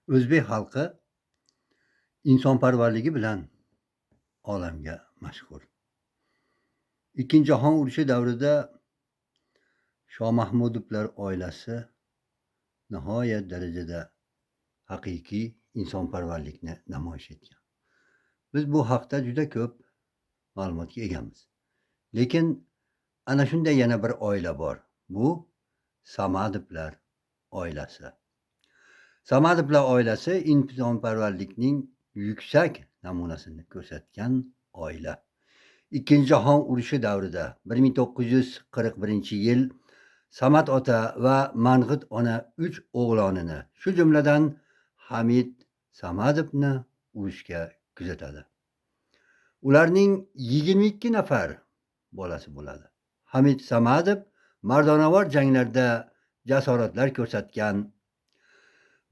O'zbek xalqi insonparvarligi bilan olamga mashhur. Ikkinchi jahon urushi davrida Shoh Mahmudovlar oilasi nihoyat darajada haqiqiy insonparvarlikni namoyish etgan. Biz bu haqda juda ko'p ma'lumotga egamiz. Lekin ana shunday yana bir oila bor. Bu Samadovlar oilasi. Samadovlar oilasi insonparvarlikning yuksak namunasini ko'rsatgan oila. Ikkinchi jahon urushi davrida 1941-yil Samad ota va Mang'it ona 3 o'g'lonini, shu jumladan Hamid Samadovni urushga kuzatadi. Ularning 22 nafar bolasi bo'ladi. Hamid Samadov mardonavor janglarda jasoratlar ko'rsatgan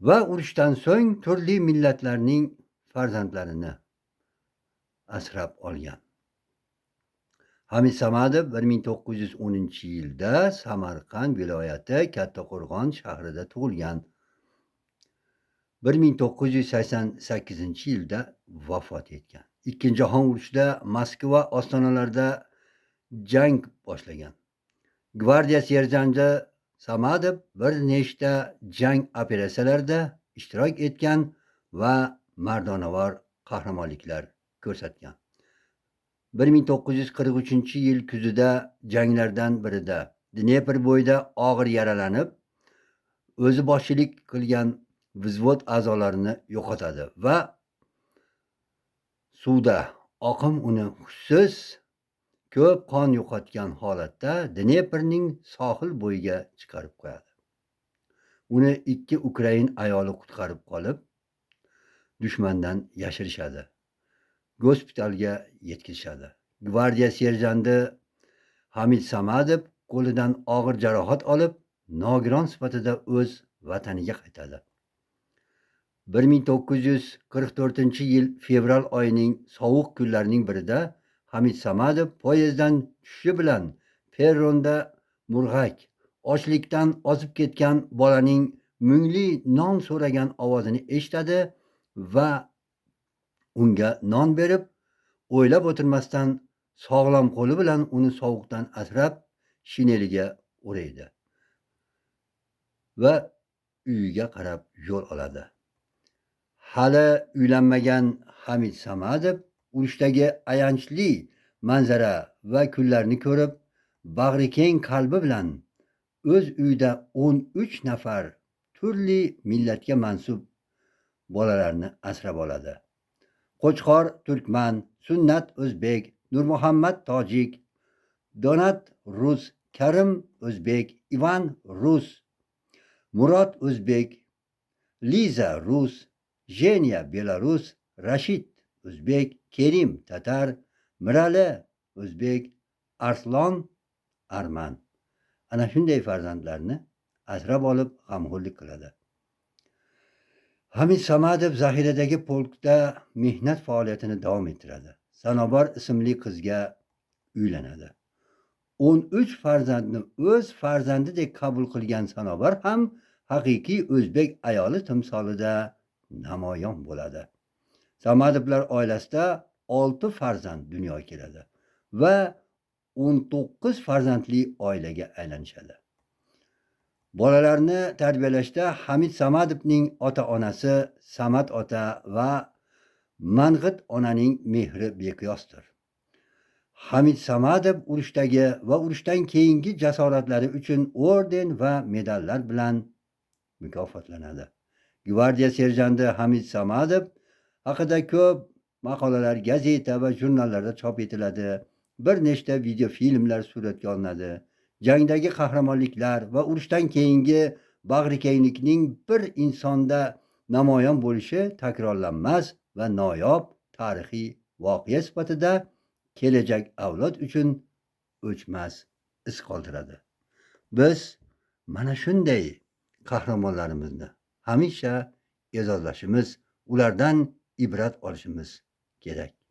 va urushdan so'ng turli millatlarning farzandlarini asrab olgan. Hamid Samadov 1910-yilda Samarqand viloyati Kattaqo'rg'on shahrida tug'ilgan. 1988-yilda vafot etgan. Ikkinchi jahon urushida Moskva ostonalarida jang boshlagan. Gvardiya serjanti Samadov bir nechta jang operatsiyalarida ishtirok etgan va mardonavor qahramonliklar ko'rsatgan. 1943-yil kuzida janglardan birida Dnepr bo'yida og'ir yaralanib, o'zi boshchilik qilgan vзвод a'zolarini yo'qotadi va suvda oqim uni hushsiz ko'p qon yo'qotgan holatda Dneprning sohil bo'yiga chiqarib qo'yadi. Uni 2 Ukrain ayoli qutqarib qolib, dushmandan yashirishadi. Gospitalga yetkazishadi. Gvardiya serjanti Hamid Samadov qo'lidan og'ir jarohat olib, nogiron sifatida o'z vataniga qaytadi. 1944-yil fevral oyining sovuq kunlarining birida Hamid Samadov poyezddan tushishi bilan perronda murg'ak, ochlikdan ozib ketgan bolaning mungli non so'ragan ovozini eshitadi va unga non berib, o'ylab o'tirmasdan sog'lom qo'li bilan uni sovuqdan asrab shineliga o'raydi va uyiga qarab yo'l oladi. Hali uylanmagan Hamid Samadov urushdagi ayanchli manzara va kunlarni ko'rib, bag'rikeng qalbi bilan o'z uyida 13 nafar turli millatga mansub bolalarni asrab oladi. Qo'chqor turkman, Sunnat o'zbek, Nurmuhammad tojik, Donat rus, Karim o'zbek, Ivan rus, Murod o'zbek, Liza rus, Jenya belarus, Rashid o'zbek, Kerim tatar, Mirali o'zbek, Arslon arman. Ana shunday farzandlarni asrab olib g'amxo'rlik qiladi. Hamid Samadov zaxiradagi polkda mehnat faoliyatini davom ettiradi. Sanobar ismli qizga uylanadi. 13 farzandni o'z farzandidek qabul qilgan Sanobar ham haqiqiy o'zbek ayoli timsolida namoyon bo'ladi. Samadovlar oilasida 6 farzand dunyoga keladi va 19 farzandli oilaga aylanishadi. Bolalarni tarbiyalashda Hamid Samadovning ota-onasi Samad ota va Mang'it onaning mehri beqiyosdir. Hamid Samadov urushdagi va urushdan keyingi jasoratlari uchun orden va medallar bilan mukofotlanadi. Gvardiya serjanti Hamid Samadov haqida ko'p maqolalar gazeta va jurnallarda chop etiladi. Bir nechta video filmlar suratga olinadi. Jangdagi qahramonliklar va urushdan keyingi bag'rikenglikning bir insonda namoyon bo'lishi takrorlanmas va noyob tarixiy voqea sifatida kelajak avlod uchun o'chmas iz qoldiradi. Biz mana shunday qahramonlarimizni hamisha e'zozlashimiz, ulardan ibrat olishimiz kerak.